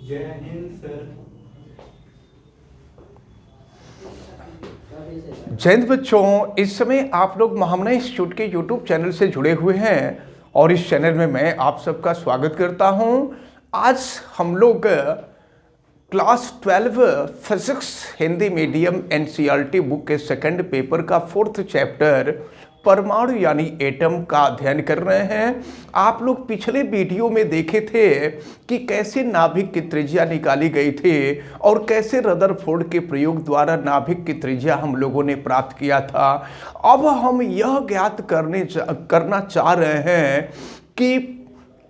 जय हिंद सर। जय हिंद बच्चों, इस समय आप लोग महामना इंस्टीट्यूट के यूट्यूब चैनल से जुड़े हुए हैं और इस चैनल में मैं आप सबका स्वागत करता हूं। आज हम लोग class 12 physics Hindi medium NCERT book के सेकंड पेपर का 4th चैप्टर परमाणु यानी एटम का अध्ययन कर रहे हैं। आप लोग पिछले वीडियो में देखे थे कि कैसे नाभिक की त्रिज्या निकाली गई थी और कैसे रदरफोर्ड के प्रयोग द्वारा नाभिक की त्रिज्या हम लोगों ने प्राप्त किया था। अब हम यह ज्ञात करना चाह रहे हैं कि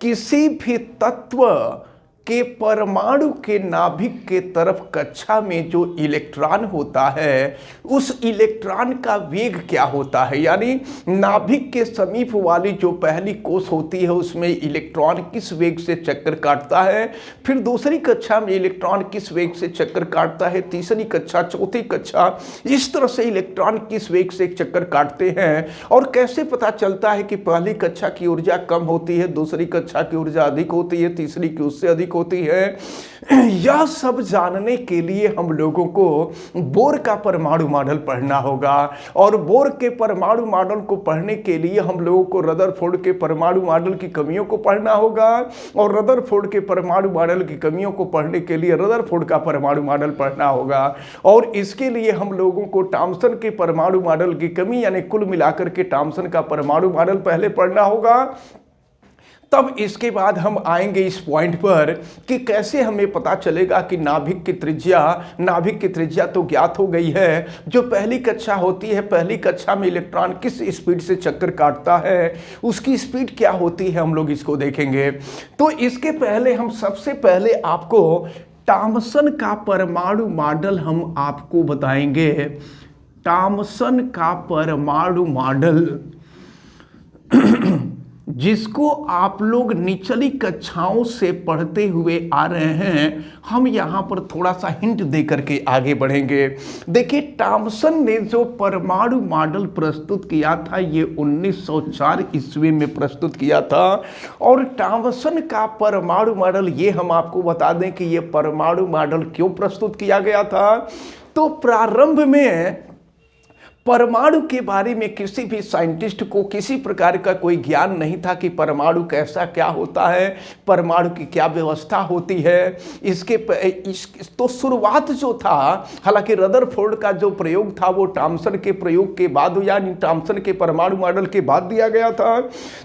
किसी भी तत्व के परमाणु के नाभिक के तरफ कक्षा में जो इलेक्ट्रॉन होता है उस इलेक्ट्रॉन का वेग क्या होता है, यानी नाभिक के समीप वाली जो पहली कोश होती है उसमें इलेक्ट्रॉन किस वेग से चक्कर काटता है, फिर दूसरी कक्षा में इलेक्ट्रॉन किस वेग से चक्कर काटता है, तीसरी कक्षा, चौथी कक्षा, इस तरह से इलेक्ट्रॉन किस वेग से चक्कर काटते हैं और कैसे पता चलता है कि पहली कक्षा की ऊर्जा कम होती है, दूसरी कक्षा की ऊर्जा अधिक होती है, तीसरी की उससे अधिक होती है। यह सब जानने के लिए हम लोगों को बोर का परमाणु मॉडल पढ़ना होगा और बोर के परमाणु मॉडल को पढ़ने के लिए हम लोगों को रदरफोर्ड के परमाणु मॉडल की कमियों को पढ़ना होगा और रदरफोर्ड के परमाणु मॉडल की कमियों को पढ़ने के लिए रदरफोर्ड का परमाणु मॉडल पढ़ना होगा और इसके लिए हम लोगों को थॉमसन के परमाणु मॉडल की कमी यानी कुल मिलाकर के थॉमसन का परमाणु मॉडल पहले पढ़ना होगा। तब इसके बाद हम आएंगे इस पॉइंट पर कि कैसे हमें पता चलेगा कि नाभिक की त्रिज्या तो ज्ञात हो गई है। जो पहली कक्षा होती है, पहली कक्षा में इलेक्ट्रॉन किस स्पीड से चक्कर काटता है, उसकी स्पीड क्या होती है, हम लोग इसको देखेंगे। तो इसके पहले हम सबसे पहले आपको थॉमसन का परमाणु मॉडल हम आपको बताएंगे। थॉमसन का परमाणु मॉडल जिसको आप लोग निचली कक्षाओं से पढ़ते हुए आ रहे हैं, हम यहाँ पर थोड़ा सा हिंट दे करके आगे बढ़ेंगे। देखिए, थॉमसन ने जो परमाणु मॉडल प्रस्तुत किया था ये 1904 ईस्वी में प्रस्तुत किया था और थॉमसन का परमाणु मॉडल ये हम आपको बता दें कि ये परमाणु मॉडल क्यों प्रस्तुत किया गया था। तो प्रारंभ में परमाणु के बारे में किसी भी साइंटिस्ट को किसी प्रकार का कोई ज्ञान नहीं था कि परमाणु कैसा क्या होता है, परमाणु की क्या व्यवस्था होती है। तो शुरुआत जो था, हालांकि रदरफोर्ड का जो प्रयोग था वो थॉमसन के प्रयोग के बाद यानी थॉमसन के परमाणु मॉडल के बाद दिया गया था।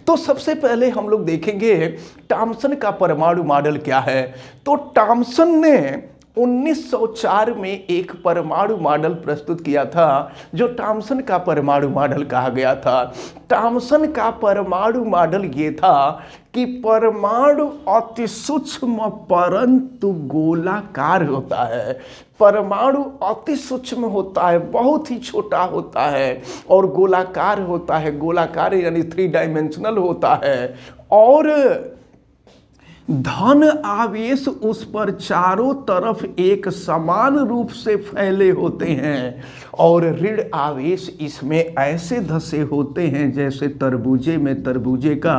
तो सबसे पहले हम लोग देखेंगे थॉमसन का परमाणु मॉडल क्या है। तो थॉमसन ने 1904 में एक परमाणु मॉडल प्रस्तुत किया था जो थॉमसन का परमाणु मॉडल कहा गया था। थॉमसन का परमाणु मॉडल ये था कि परमाणु अति सूक्ष्म परंतु गोलाकार होता है। परमाणु अति सूक्ष्म होता है, बहुत ही छोटा होता है और गोलाकार होता है। गोलाकार यानी 3 डायमेंशनल होता है और धन आवेश उस पर चारों तरफ एक समान रूप से फैले होते हैं और ऋण आवेश इसमें ऐसे धसे होते हैं जैसे तरबूजे में तरबूजे का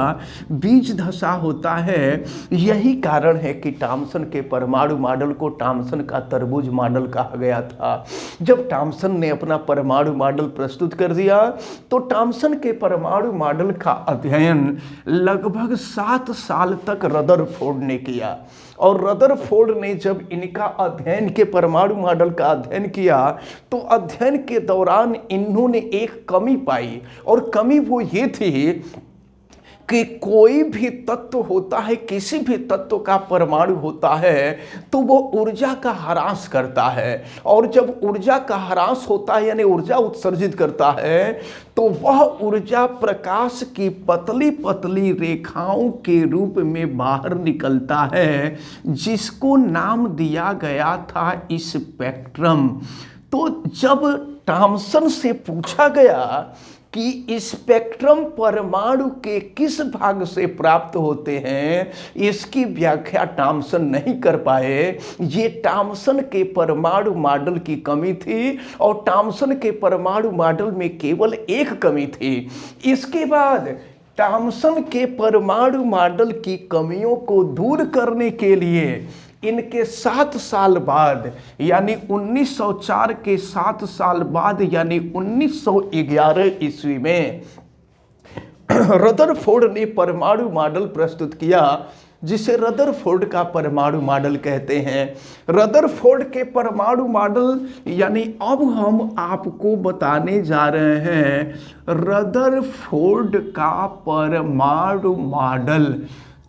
बीज धसा होता है। यही कारण है कि थॉमसन के परमाणु मॉडल को थॉमसन का तरबूज मॉडल कहा गया था। जब थॉमसन ने अपना परमाणु मॉडल प्रस्तुत कर दिया तो थॉमसन के परमाणु मॉडल का अध्ययन लगभग 7 साल तक रदरफोर्ड ने किया और रदरफोर्ड ने जब इनका अध्ययन के परमाणु मॉडल का अध्ययन किया तो अध्ययन के दौरान इन्होंने एक कमी पाई और कमी वो ये थी कि कोई भी तत्व होता है, किसी भी तत्व का परमाणु होता है तो वो ऊर्जा का ह्रास करता है और जब ऊर्जा का ह्रास होता है यानी ऊर्जा उत्सर्जित करता है तो वह ऊर्जा प्रकाश की पतली पतली रेखाओं के रूप में बाहर निकलता है जिसको नाम दिया गया था स्पेक्ट्रम। तो जब थॉमसन से पूछा गया कि स्पेक्ट्रम परमाणु के किस भाग से प्राप्त होते हैं, इसकी व्याख्या थॉमसन नहीं कर पाए। ये थॉमसन के परमाणु मॉडल की कमी थी और थॉमसन के परमाणु मॉडल में केवल एक कमी थी। इसके बाद थॉमसन के परमाणु मॉडल की कमियों को दूर करने के लिए इनके 7 साल बाद यानी 1904 के 7 साल बाद यानी 1911 ईस्वी में रदरफोर्ड ने परमाणु मॉडल प्रस्तुत किया, जिसे रदरफोर्ड का परमाणु मॉडल कहते हैं। रदरफोर्ड के परमाणु मॉडल यानी अब हम आपको बताने जा रहे हैं रदरफोर्ड का परमाणु मॉडल।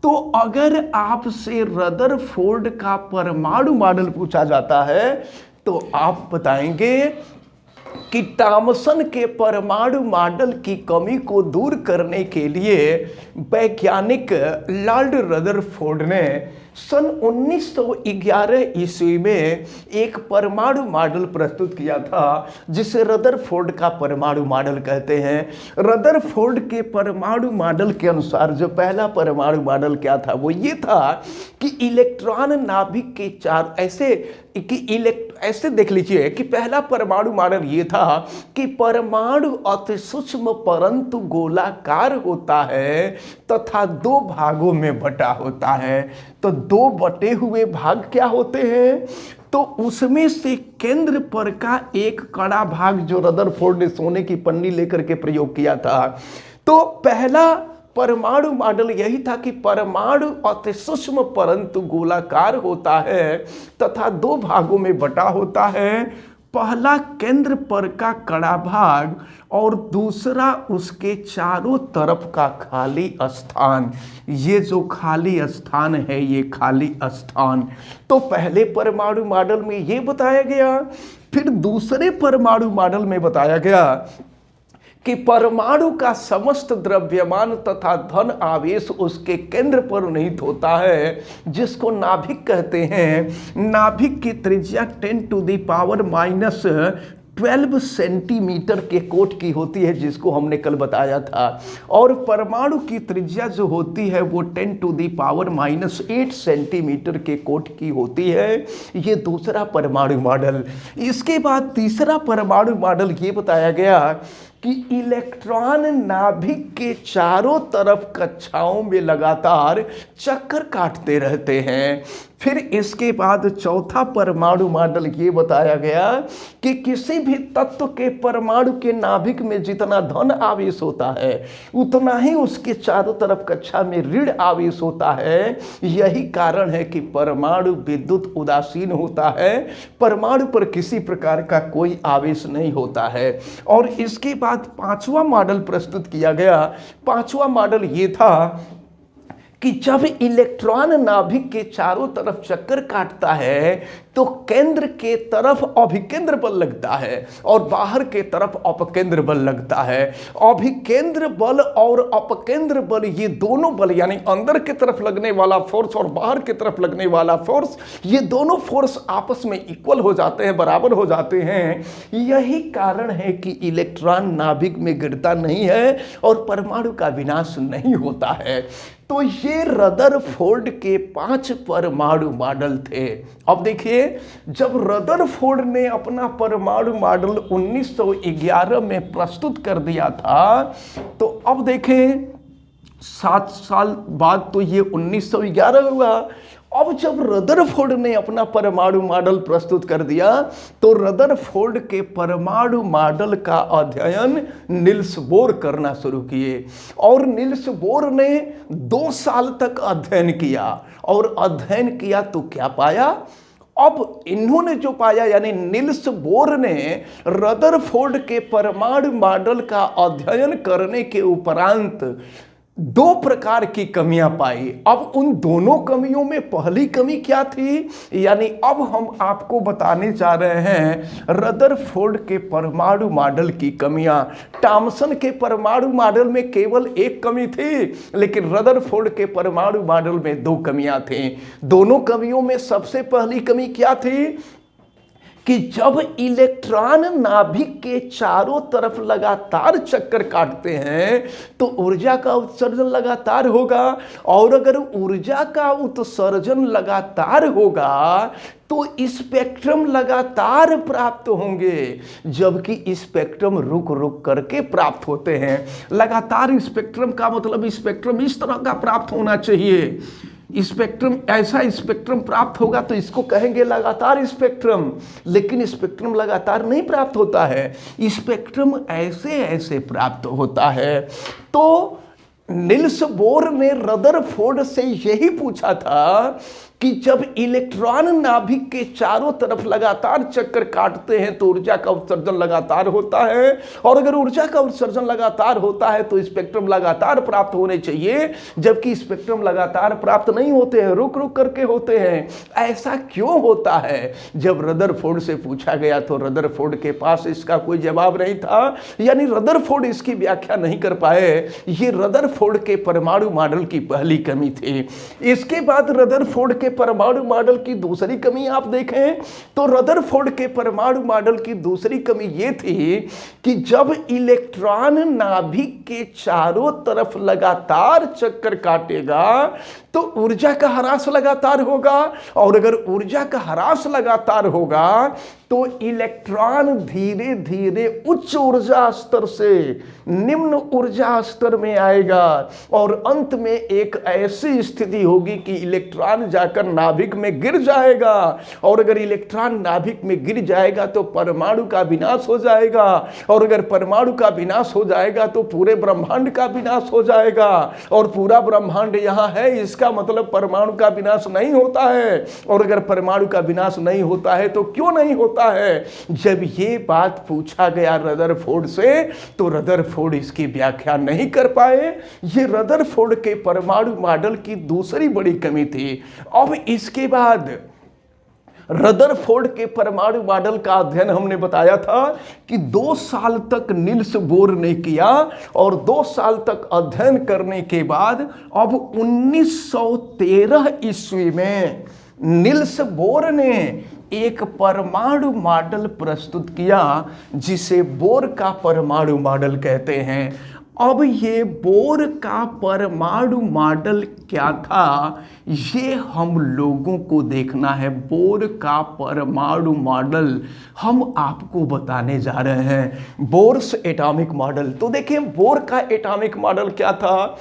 तो अगर आपसे रदरफोर्ड का परमाणु मॉडल पूछा जाता है तो आप बताएंगे कि थॉमसन के परमाणु मॉडल की कमी को दूर करने के लिए वैज्ञानिक लॉर्ड रदरफोर्ड ने सन 1911 ईस्वी में एक परमाणु मॉडल प्रस्तुत किया था, जिसे रदरफोर्ड का परमाणु मॉडल कहते हैं। रदरफोर्ड के परमाणु मॉडल के अनुसार जो पहला परमाणु मॉडल क्या था, वो ये था कि इलेक्ट्रॉन नाभिक के चार ऐसे देख लीजिए कि पहला परमाणु मॉडल ये था कि परमाणु अति सूक्ष्म परंतु गोलाकार होता है तथा 2 भागों में बटा होता है। तो 2 बटे हुए भाग क्या होते हैं, तो उसमें से केंद्र पर का एक कड़ा भाग जो रदरफोर्ड ने सोने की पन्नी लेकर के प्रयोग किया था। तो पहला परमाणु मॉडल यही था कि परमाणु अति सूक्ष्म परंतु गोलाकार होता है तथा 2 भागों में बटा होता है। पहला केंद्र पर का कड़ा भाग और दूसरा उसके चारों तरफ का खाली स्थान। ये जो खाली स्थान है, ये खाली स्थान तो पहले परमाणु मॉडल में ये बताया गया। फिर दूसरे परमाणु मॉडल में बताया गया कि परमाणु का समस्त द्रव्यमान तथा धन आवेश उसके केंद्र पर निहित होता है, जिसको नाभिक कहते हैं। नाभिक की त्रिज्या 10⁻⁻12 सेंटीमीटर के कोट की होती है, जिसको हमने कल बताया था। और परमाणु की त्रिज्या जो होती है वो 10⁻⁻8 सेंटीमीटर के कोट की होती है। ये दूसरा परमाणु मॉडल। इसके बाद तीसरा परमाणु मॉडल ये बताया गया कि इलेक्ट्रॉन नाभिक के चारों तरफ कक्षाओं में लगातार चक्कर काटते रहते हैं। फिर इसके बाद चौथा परमाणु मॉडल ये बताया गया कि किसी भी तत्व के परमाणु के नाभिक में जितना धन आवेश होता है उतना ही उसके चारों तरफ कक्षा में ऋण आवेश होता है। यही कारण है कि परमाणु विद्युत उदासीन होता है, परमाणु पर किसी प्रकार का कोई आवेश नहीं होता है। और इसके बाद 5वां मॉडल प्रस्तुत किया गया। 5वां मॉडल ये था कि जब इलेक्ट्रॉन नाभिक के चारों तरफ चक्कर काटता है तो केंद्र के तरफ अभिकेंद्र बल लगता है और बाहर के तरफ अपकेंद्र बल लगता है। अभिकेंद्र बल और अपकेंद्र बल, ये दोनों बल यानी अंदर की तरफ लगने वाला फोर्स और बाहर की तरफ लगने वाला फोर्स, ये दोनों फोर्स आपस में इक्वल हो जाते हैं, बराबर हो जाते हैं। यही कारण है कि इलेक्ट्रॉन नाभिक में गिरता नहीं है और परमाणु का विनाश नहीं होता है। तो ये रदरफोर्ड के 5 परमाणु मॉडल थे। अब देखिए, जब रदरफोर्ड ने अपना परमाणु मॉडल 1911 में प्रस्तुत कर दिया था, तो अब देखें 7 साल बाद तो ये 1911 हुआ। अब जब रदरफोर्ड ने अपना परमाणु मॉडल प्रस्तुत कर दिया तो रदरफोर्ड के परमाणु मॉडल का अध्ययन नील्स बोर करना शुरू किए। और नील्स बोर ने 2 साल तक अध्ययन किया। और अध्ययन किया तो क्या पाया? अब इन्होंने जो पाया, यानी नील्स बोर ने रदरफोर्ड के परमाणु मॉडल का अध्ययन करने के उपरांत 2 प्रकार की कमियां पाई। अब उन दोनों कमियों में पहली कमी क्या थी, यानी अब हम आपको बताने जा रहे हैं रदरफोर्ड के परमाणु मॉडल की कमियां। थॉमसन के परमाणु मॉडल में केवल 1 कमी थी, लेकिन रदरफोर्ड के परमाणु मॉडल में 2 कमियां थीं। दोनों कमियों में सबसे पहली कमी क्या थी कि जब इलेक्ट्रॉन नाभिक के चारों तरफ लगातार चक्कर काटते हैं तो ऊर्जा का उत्सर्जन लगातार होगा। और अगर ऊर्जा का उत्सर्जन लगातार होगा तो स्पेक्ट्रम लगातार प्राप्त होंगे, जबकि स्पेक्ट्रम रुक रुक करके प्राप्त होते हैं। लगातार स्पेक्ट्रम का मतलब स्पेक्ट्रम इस तरह का प्राप्त होना चाहिए स्पेक्ट्रम, ऐसा स्पेक्ट्रम प्राप्त होगा तो इसको कहेंगे लगातार स्पेक्ट्रम। लेकिन स्पेक्ट्रम लगातार नहीं प्राप्त होता है, स्पेक्ट्रम ऐसे ऐसे प्राप्त होता है। तो निल्स बोर ने रदरफोर्ड से यही पूछा था कि जब इलेक्ट्रॉन नाभिक के चारों तरफ लगातार चक्कर काटते हैं तो ऊर्जा का उत्सर्जन लगातार होता है, और अगर ऊर्जा का उत्सर्जन लगातार होता है तो स्पेक्ट्रम लगातार प्राप्त होने चाहिए, जबकि स्पेक्ट्रम लगातार प्राप्त नहीं होते हैं, रुक रुक करके होते हैं। ऐसा क्यों होता है? जब रदरफोर्ड से पूछा गया तो रदरफोर्ड के पास इसका कोई जवाब नहीं था, यानी रदरफोर्ड इसकी व्याख्या नहीं कर पाए। ये रदरफोर्ड के परमाणु मॉडल की पहली कमी थी। इसके बाद रदरफोर्ड के परमाणु मॉडल की दूसरी कमी आप देखें तो रदरफोर्ड के परमाणु मॉडल की दूसरी कमी यह थी कि जब इलेक्ट्रॉन नाभिक के चारों तरफ लगातार चक्कर काटेगा तो ऊर्जा का ह्रास लगातार होगा, और अगर ऊर्जा का ह्रास लगातार होगा तो इलेक्ट्रॉन धीरे धीरे उच्च ऊर्जा स्तर से निम्न ऊर्जा स्तर में आएगा, और अंत में एक ऐसी स्थिति होगी कि इलेक्ट्रॉन जाकर नाभिक में गिर जाएगा, और अगर इलेक्ट्रॉन नाभिक में गिर जाएगा तो परमाणु का विनाश हो जाएगा, और अगर परमाणु का विनाश हो जाएगा तो पूरे ब्रह्मांड का विनाश हो जाएगा। और पूरा ब्रह्मांड यहाँ है, इसका मतलब परमाणु का विनाश नहीं होता है, और अगर परमाणु का विनाश नहीं होता है तो क्यों नहीं होता है? जब ये बात पूछा गया रदरफोर्ड से तो रदरफोर्ड इसकी व्याख्या नहीं कर पाए। ये रदरफोर्ड के परमाणु मॉडल की दूसरी बड़ी कमी थी। अब इसके बाद रदरफोर्ड के परमाणु मॉडल का अध्ययन हमने बताया था कि 2 साल तक निल्स बोर ने किया, और 2 साल तक अध्ययन करने के बाद अब 1913 ईस्वी में निल्स बोर ने एक परमाणु मॉडल प्रस्तुत किया जिसे बोर का परमाणु मॉडल कहते हैं। अब ये बोर का परमाणु मॉडल क्या था, ये हम लोगों को देखना है। बोर का परमाणु मॉडल हम आपको बताने जा रहे हैं, बोर्स एटॉमिक मॉडल। तो देखिए बोर का एटॉमिक मॉडल क्या था।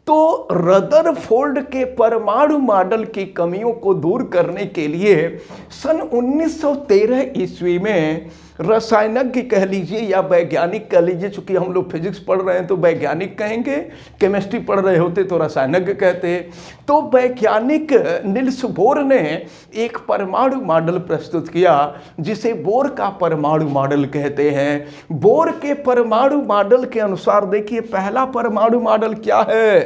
तो रदरफोर्ड के परमाणु मॉडल की कमियों को दूर करने के लिए सन 1913 ईस्वी में रसायनज्ञ कह लीजिए या वैज्ञानिक कह लीजिए, चूंकि हम लोग फिजिक्स पढ़ रहे हैं तो वैज्ञानिक कहेंगे, केमिस्ट्री पढ़ रहे होते तो रसायनज्ञ कहते। तो वैज्ञानिक निल्स बोर ने एक परमाणु मॉडल प्रस्तुत किया जिसे बोर का परमाणु मॉडल कहते हैं। बोर के परमाणु मॉडल के अनुसार देखिए पहला परमाणु मॉडल क्या है।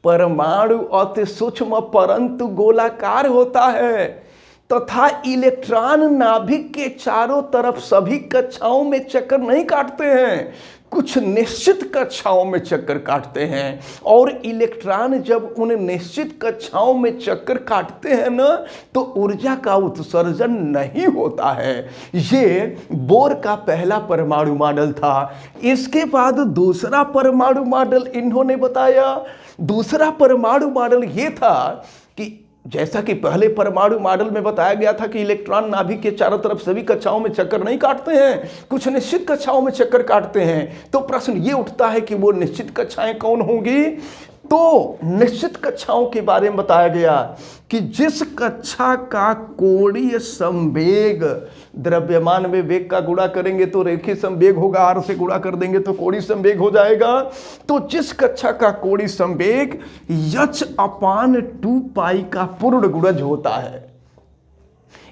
परमाणु अति सूक्ष्म परंतु गोलाकार होता है तथा इलेक्ट्रॉन नाभिक के चारों तरफ सभी कक्षाओं में चक्कर नहीं काटते हैं, कुछ निश्चित कक्षाओं में चक्कर काटते हैं। और इलेक्ट्रॉन जब उन निश्चित कक्षाओं में चक्कर काटते हैं ना तो ऊर्जा का उत्सर्जन नहीं होता है। ये बोर का पहला परमाणु मॉडल था। इसके बाद दूसरा परमाणु मॉडल इन्होंने बताया। दूसरा परमाणु मॉडल ये था कि जैसा कि पहले परमाणु मॉडल में बताया गया था कि इलेक्ट्रॉन नाभिक के चारों तरफ सभी कक्षाओं में चक्कर नहीं काटते हैं, कुछ निश्चित कक्षाओं में चक्कर काटते हैं। तो प्रश्न ये उठता है कि वो निश्चित कक्षाएं कौन होंगी। तो निश्चित कक्षाओं के बारे में बताया गया कि जिस कक्षा का कोणीय संवेग, द्रव्यमान में वेग का गुणा करेंगे तो रेखीय संवेग होगा, आर से गुणा कर देंगे तो कोणीय संवेग हो जाएगा। तो जिस कक्षा का कोणीय संवेग h/2 पाई का पूर्ण गुणज होता है,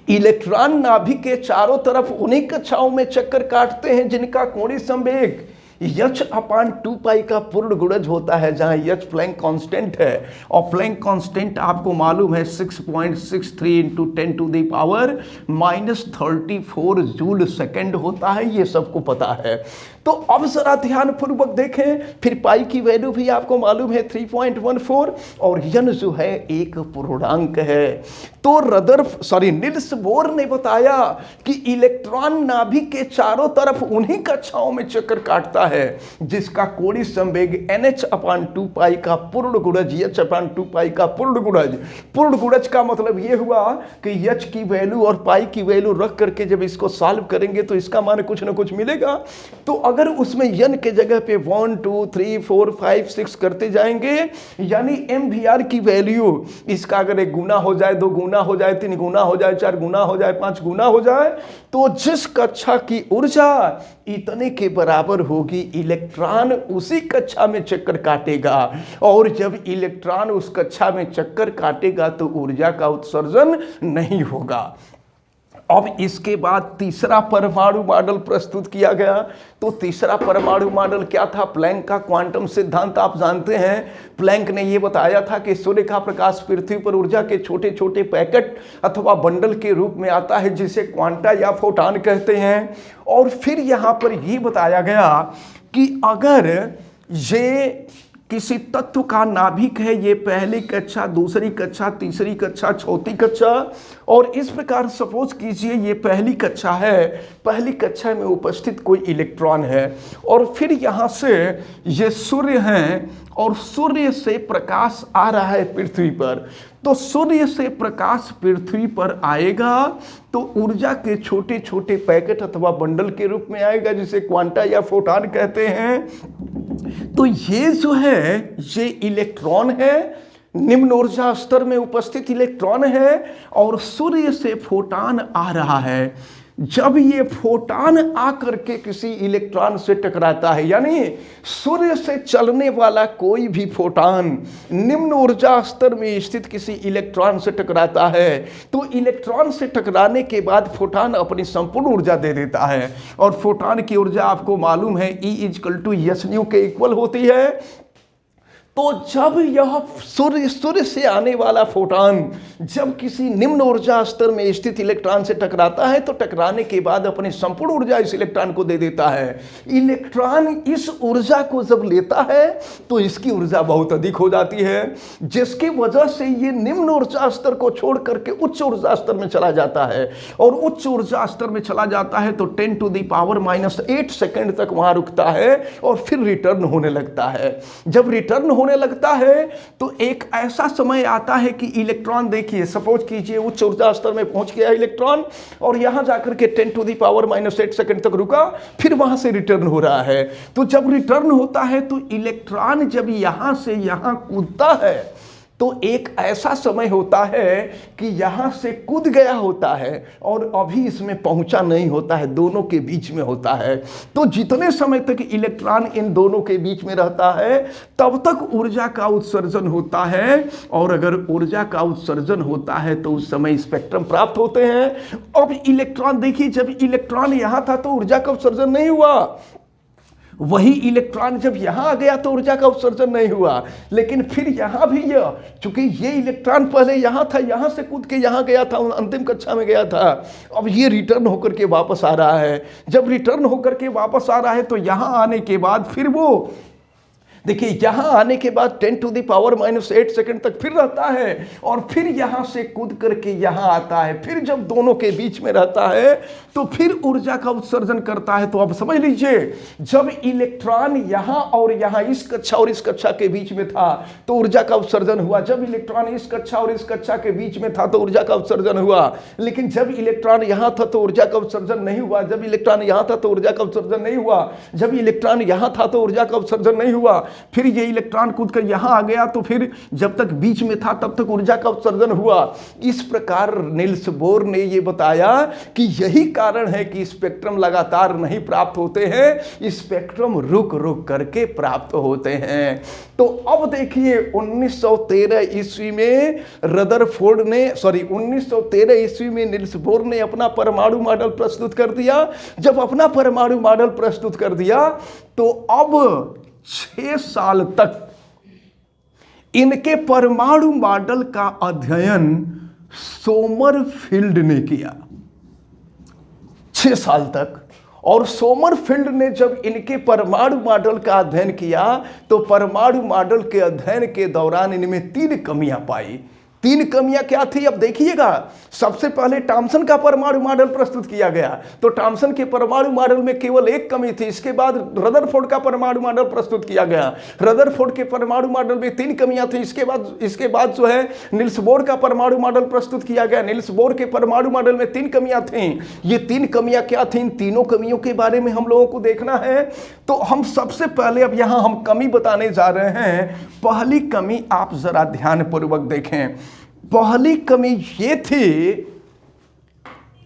इलेक्ट्रॉन नाभिक के चारों तरफ उन्हीं कक्षाओं में चक्कर काटते हैं जिनका कोणीय संवेग h/2 पाई का पूर्ण गुणज होता है, जहां h प्लैंक कांस्टेंट है। और प्लैंक कांस्टेंट आपको मालूम है 6.63 × 10⁻⁻34 जूल सेकेंड होता है, ये सबको पता है। तो अब जरा ध्यान पूर्वक देखें, फिर पाई की वैल्यू भी आपको मालूम है 3.14, और यन जो है एक पूर्णांक है। तो नील्स बोर ने बताया कि इलेक्ट्रॉन नाभिक के चारों तरफ उन्हीं कक्षाओं में चक्कर काटता है जिसका कोणीय संवेग NH/2 पाई का पूर्ण गुणज H/2 पाई का पूर्ण गुणज का मतलब यह हुआ कि H की वैल्यू और पाई की वैल्यू रख करके जब इसको सॉल्व करेंगे तो इसका मान कुछ ना कुछ मिलेगा। तो अगर उसमें n के जगह पे 1 2 3 4 5 6 करते जाएंगे, यानी MVR की वैल्यू इसका अगर 1 गुना हो जाए, 2 गुना हो जाए, 3 गुना हो जाए, 4 गुना हो जाए, 5 गुना हो जाए, तो जिस कक्षा की ऊर्जा इतने के बराबर होगी, इलेक्ट्रॉन उसी कक्षा में चक्कर काटेगा, और जब इलेक्ट्रॉन उस कक्षा में चक्कर काटेगा तो ऊर्जा का उत्सर्जन नहीं होगा। अब इसके बाद तीसरा परमाणु मॉडल प्रस्तुत किया गया। तो तीसरा परमाणु मॉडल क्या था? प्लैंक का क्वांटम सिद्धांत आप जानते हैं। प्लैंक ने यह बताया था कि सूर्य का प्रकाश पृथ्वी पर ऊर्जा के छोटे छोटे पैकेट अथवा बंडल के रूप में आता है जिसे क्वांटा या फोटॉन कहते हैं। और फिर यहाँ पर यह बताया गया कि अगर ये किसी तत्व का नाभिक है, ये पहली कक्षा, दूसरी कक्षा, तीसरी कक्षा, चौथी कक्षा, और इस प्रकार सपोज कीजिए ये पहली कक्षा है, पहली कक्षा में उपस्थित कोई इलेक्ट्रॉन है, और फिर यहाँ से ये सूर्य हैं और सूर्य से प्रकाश आ रहा है पृथ्वी पर। तो सूर्य से प्रकाश पृथ्वी पर आएगा तो ऊर्जा के छोटे छोटे पैकेट अथवा बंडल के रूप में आएगा जिसे क्वांटा या फोटॉन कहते हैं। तो ये जो है ये इलेक्ट्रॉन है, निम्न ऊर्जा स्तर में उपस्थित इलेक्ट्रॉन है, और सूर्य से फोटॉन आ रहा है। जब ये फोटॉन आकर के किसी इलेक्ट्रॉन से टकराता है, यानी सूर्य से चलने वाला कोई भी फोटॉन निम्न ऊर्जा स्तर में स्थित किसी इलेक्ट्रॉन से टकराता है, तो इलेक्ट्रॉन से टकराने के बाद फोटॉन अपनी संपूर्ण ऊर्जा दे देता है। और फोटॉन की ऊर्जा आपको मालूम है E=hν के इक्वल होती है। तो जब यह सूर्य से आने वाला फोटॉन जब किसी निम्न ऊर्जा स्तर में स्थित इलेक्ट्रॉन से टकराता है तो टकराने के बाद अपनी संपूर्ण ऊर्जा इस इलेक्ट्रॉन को दे देता है। इलेक्ट्रॉन इस ऊर्जा को जब लेता है तो इसकी ऊर्जा बहुत अधिक हो जाती है, जिसकी वजह से ये निम्न ऊर्जा स्तर को छोड़ करके उच्च ऊर्जा स्तर में चला जाता है, और उच्च ऊर्जा स्तर में चला जाता है तो 10⁻⁸ सेकंड तक वहां रुकता है और फिर रिटर्न होने लगता है। जब रिटर्न होने लगता है तो एक ऐसा समय आता है कि इलेक्ट्रॉन, देखिए सपोज कीजिए उच्च ऊर्जा स्तर में पहुंच गया इलेक्ट्रॉन और यहां जाकर के 10⁻⁸ सेकंड तक रुका, फिर वहां से रिटर्न हो रहा है। तो जब रिटर्न होता है तो इलेक्ट्रॉन जब यहां से यहां कूदता है तो एक ऐसा समय होता है कि यहां से कूद गया होता है और अभी इसमें पहुंचा नहीं होता है, दोनों के बीच में होता है। तो जितने समय तक इलेक्ट्रॉन इन दोनों के बीच में रहता है तब तक ऊर्जा का उत्सर्जन होता है, और अगर ऊर्जा का उत्सर्जन होता है तो उस समय स्पेक्ट्रम प्राप्त होते हैं। अब इलेक्ट्रॉन, देखिए जब इलेक्ट्रॉन यहां था तो ऊर्जा का उत्सर्जन नहीं हुआ, वही इलेक्ट्रॉन जब यहां आ गया तो ऊर्जा का उत्सर्जन नहीं हुआ। लेकिन फिर यहां भी चूंकि ये इलेक्ट्रॉन पहले यहां था, यहां से कूद के यहां गया था, अंतिम कक्षा में गया था, अब ये रिटर्न होकर के वापस आ रहा है। जब रिटर्न होकर के वापस आ रहा है तो यहां आने के बाद फिर वो, देखिए यहां आने के बाद 10⁻⁸ सेकंड तक फिर रहता है और फिर यहां से कूद करके यहां आता है। फिर जब दोनों के बीच में रहता है तो फिर ऊर्जा का उत्सर्जन करता है। तो अब समझ लीजिए, जब इलेक्ट्रॉन यहां और यहां इस कक्षा और इस कक्षा के बीच में था तो ऊर्जा का उत्सर्जन हुआ, जब इलेक्ट्रॉन इस कक्षा और इस कक्षा के बीच में था तो ऊर्जा का उत्सर्जन हुआ। लेकिन जब इलेक्ट्रॉन यहां था तो ऊर्जा का उत्सर्जन नहीं हुआ, जब इलेक्ट्रॉन यहां था तो ऊर्जा का उत्सर्जन नहीं हुआ, जब इलेक्ट्रॉन यहां था तो ऊर्जा का उत्सर्जन नहीं हुआ। फिर ये इलेक्ट्रॉन कूदकर यहां आ गया तो फिर जब तक बीच में था तब तक ऊर्जा का उत्सर्जन हुआ। इस प्रकार नील्स बोर ने यह बताया कि यही कारण है कि स्पेक्ट्रम लगातार नहीं प्राप्त होते हैं, स्पेक्ट्रम रुक रुक करके प्राप्त होते हैं। तो अब देखिए 1913 ईस्वी में रदरफोर्ड ने 1913 ईस्वी में नील्स बोर ने अपना परमाणु मॉडल प्रस्तुत कर दिया। जब अपना परमाणु मॉडल प्रस्तुत कर दिया तो अब 6 साल तक इनके परमाणु मॉडल का अध्ययन सोमरफील्ड ने किया, 6 साल तक। और सोमरफील्ड ने जब इनके परमाणु मॉडल का अध्ययन किया तो परमाणु मॉडल के अध्ययन के दौरान इनमें 3 कमियां पाई। तीन कमियां क्या थी अब देखिएगा। सबसे पहले थॉमसन का परमाणु मॉडल प्रस्तुत किया गया, तो थॉमसन के परमाणु मॉडल में केवल एक कमी थी। इसके बाद रदरफोर्ड का परमाणु मॉडल प्रस्तुत किया गया, रदरफोर्ड के परमाणु मॉडल में तीन कमियां थी। इसके बाद जो है निल्स बोर का परमाणु मॉडल प्रस्तुत किया गया, निल्स बोर के परमाणु मॉडल में तीन कमियां थी। ये तीन कमियां क्या थी, इन तीनों कमियों के बारे में हम लोगों को देखना है। तो हम सबसे पहले अब यहां हम कमी बताने जा रहे हैं। पहली कमी आप जरा ध्यानपूर्वक देखें। पहली कमी ये थी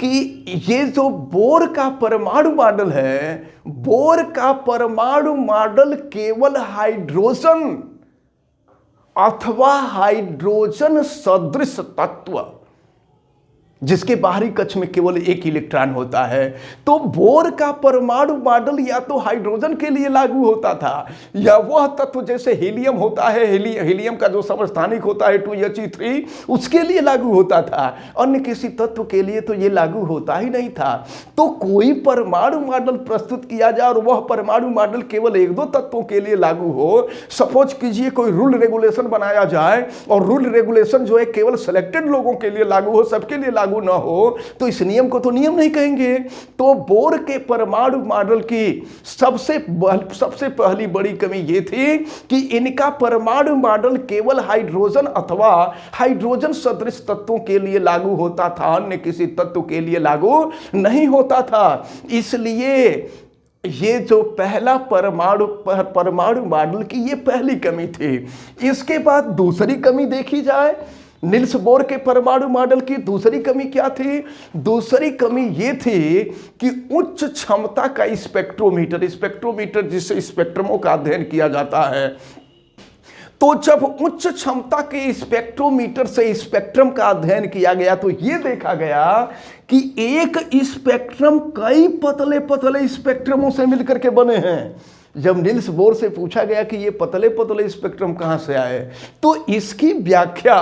कि ये जो बोर का परमाणु मॉडल है, बोर का परमाणु मॉडल केवल हाइड्रोजन अथवा हाइड्रोजन सदृश तत्व जिसके बाहरी कक्ष में केवल एक इलेक्ट्रॉन होता है, तो बोर का परमाणु मॉडल या तो हाइड्रोजन के लिए लागू होता था, या वह तत्व जैसे हीलियम होता है, हीलियम का जो समस्थानिक होता है 2He3, उसके लिए लागू होता था। अन्य किसी तत्व के लिए तो ये लागू होता ही नहीं था। तो कोई परमाणु मॉडल प्रस्तुत किया जाए और वह परमाणु मॉडल केवल एक दो तत्वों के लिए लागू हो, सपोज कीजिए कोई रूल रेगुलेशन बनाया जाए और रूल रेगुलेशन जो है केवल सिलेक्टेड लोगों के लिए लागू हो, सबके लिए लागू न हो, तो इस नियम को तो नियम नहीं कहेंगे। तो बोर के परमाणु मॉडल की सबसे पहली बड़ी कमी यह थी कि इनका परमाणु मॉडल केवल हाइड्रोजन अथवा हाइड्रोजन सदृश तत्वों के लिए लागू होता था, अन्य किसी तत्व के लिए लागू नहीं होता था। इसलिए ये जो पहला परमाणु मॉडल की ये पहली कमी थी। इसके बाद दूसरी कमी देखी जाए, निल्स बोर के परमाणु मॉडल की दूसरी कमी क्या थी? दूसरी कमी यह थी कि उच्च क्षमता का स्पेक्ट्रोमीटर जिससे स्पेक्ट्रमों का अध्ययन किया जाता है, तो जब उच्च क्षमता के स्पेक्ट्रोमीटर से स्पेक्ट्रम का अध्ययन किया गया तो यह देखा गया कि एक स्पेक्ट्रम कई पतले पतले स्पेक्ट्रमों से मिलकर के बने हैं। जब निल्स बोर से पूछा गया कि ये पतले पतले स्पेक्ट्रम कहां से आए, तो इसकी व्याख्या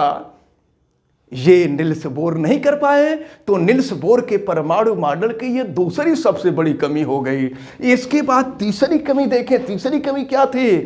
ये निल्स बोर नहीं कर पाए। तो निल्स बोर के परमाणु मॉडल की ये दूसरी सबसे बड़ी कमी हो गई। इसके बाद तीसरी कमी देखें, तीसरी कमी क्या थी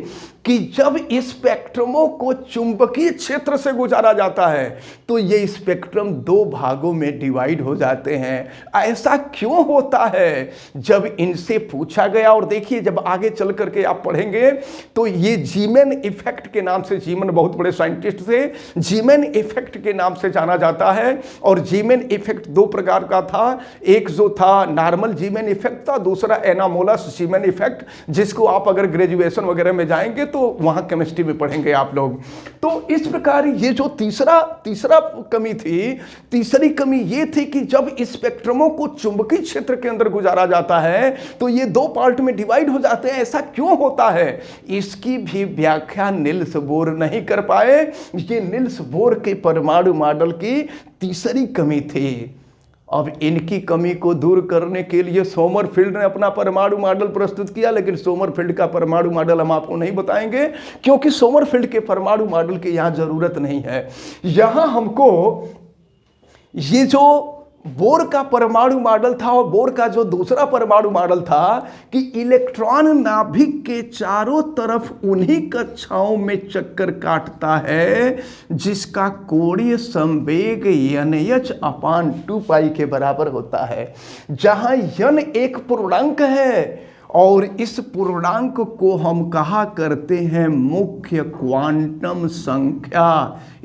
कि जब स्पेक्ट्रमों को चुंबकीय क्षेत्र से गुजारा जाता है तो ये स्पेक्ट्रम दो भागों में डिवाइड हो जाते हैं। ऐसा क्यों होता है? जब इनसे पूछा गया, और देखिए जब आगे चल करके आप पढ़ेंगे तो ये जीमैन इफेक्ट के नाम से, जीमैन बहुत बड़े साइंटिस्ट थे, जीमैन इफेक्ट के नाम से जाना जाता है। और जीमैन इफेक्ट दो प्रकार का था, एक जो था नॉर्मल जीमैन इफेक्ट था, दूसरा एनामोलस जीमैन इफेक्ट, जिसको आप अगर ग्रेजुएशन वगैरह में जाएंगे तो वहां केमिस्ट्री में पढ़ेंगे आप लोग। तो इस प्रकार ये जो तीसरा कमी थी, तीसरी कमी ये थी कि जब स्पेक्ट्रमों को चुंबकीय क्षेत्र के अंदर गुजारा जाता है तो ये दो पार्ट में डिवाइड हो जाते हैं। ऐसा क्यों होता है, इसकी भी व्याख्या निल्स बोर नहीं कर पाए। ये निल्स बोर के परमाणु मॉडल की तीसरी कमी थी। अब इनकी कमी को दूर करने के लिए सोमरफील्ड ने अपना परमाणु मॉडल प्रस्तुत किया, लेकिन सोमरफील्ड का परमाणु मॉडल हम आपको नहीं बताएंगे क्योंकि सोमरफील्ड के परमाणु मॉडल की यहां जरूरत नहीं है। यहां हमको ये जो बोर का परमाणु मॉडल था और बोर का जो दूसरा परमाणु मॉडल था कि इलेक्ट्रॉन नाभिक के चारों तरफ उन्हीं कक्षाओं में चक्कर काटता है जिसका कोणीय संवेग NH/2π के बराबर होता है, जहां n एक पूर्णांक है और इस पूर्णांक को हम कहा करते हैं मुख्य क्वांटम संख्या।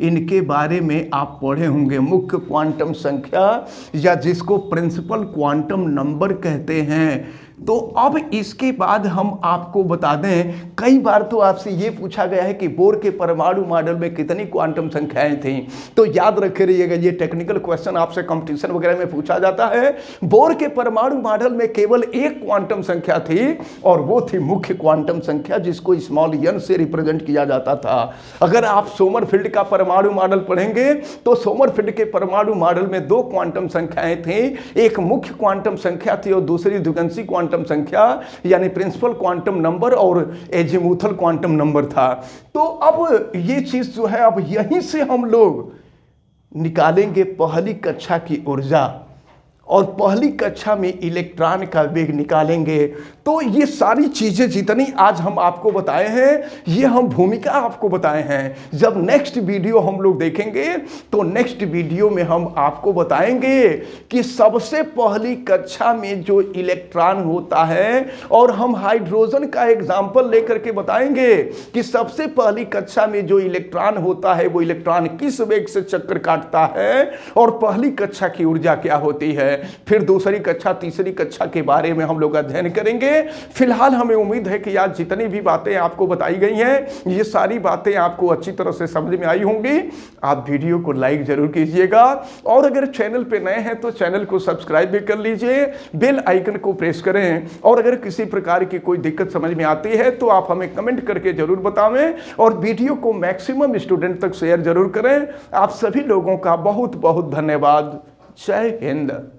इनके बारे में आप पढ़े होंगे, मुख्य क्वांटम संख्या या जिसको प्रिंसिपल क्वांटम नंबर कहते हैं। तो अब इसके बाद हम आपको बता दें, कई बार तो आपसे ये पूछा गया है कि बोर के परमाणु मॉडल में कितनी क्वांटम संख्याएं थीं, तो याद रखे रहिएगा, ये टेक्निकल क्वेश्चन आपसे कंपटीशन वगैरह में पूछा जाता है। बोर के परमाणु मॉडल में केवल एक क्वांटम संख्या थी और वो थी मुख्य क्वांटम संख्या, जिसको स्मॉल n से रिप्रेजेंट किया जाता था। अगर आप सोमरफील्ड का परमाणु मॉडल पढ़ेंगे तो सोमरफील्ड के परमाणु मॉडल में दो क्वांटम संख्याएं थी, एक मुख्य क्वांटम संख्या थी और दूसरी द्विगंशी क्वांटम संख्या यानी प्रिंसिपल क्वांटम नंबर और एजीमुथल क्वांटम नंबर था। तो अब ये चीज जो है, अब यहीं से हम लोग निकालेंगे पहली कक्षा की ऊर्जा। और पहली कक्षा में इलेक्ट्रॉन का वेग निकालेंगे। तो ये सारी चीजें जितनी आज हम आपको बताए हैं, ये हम भूमिका आपको बताए हैं। जब नेक्स्ट वीडियो हम लोग देखेंगे तो नेक्स्ट वीडियो में हम आपको बताएंगे कि सबसे पहली कक्षा में जो इलेक्ट्रॉन होता है, और हम हाइड्रोजन का एग्जाम्पल लेकर के बताएंगे कि सबसे पहली कक्षा में जो इलेक्ट्रॉन होता है वो इलेक्ट्रॉन किस वेग से चक्कर काटता है और पहली कक्षा की ऊर्जा क्या होती है। फिर दूसरी कक्षा, तीसरी कक्षा के बारे में हम लोग अध्ययन करेंगे। फिलहाल हमें उम्मीद है कि आज जितनी भी बातें आपको बताई गई हैं, ये सारी बातें आपको अच्छी तरह से समझ में आई होंगी। आप वीडियो को लाइक जरूर कीजिएगा, और अगर चैनल पे नए हैं तो चैनल को सब्सक्राइब भी कर लीजिए, बेल आइकन को प्रेस करें। और अगर किसी प्रकार की कोई दिक्कत समझ में आती है तो आप हमें कमेंट करके जरूर बतावें, और वीडियो को मैक्सिमम स्टूडेंट तक शेयर जरूर करें। आप सभी लोगों का बहुत बहुत धन्यवाद। जय हिंद।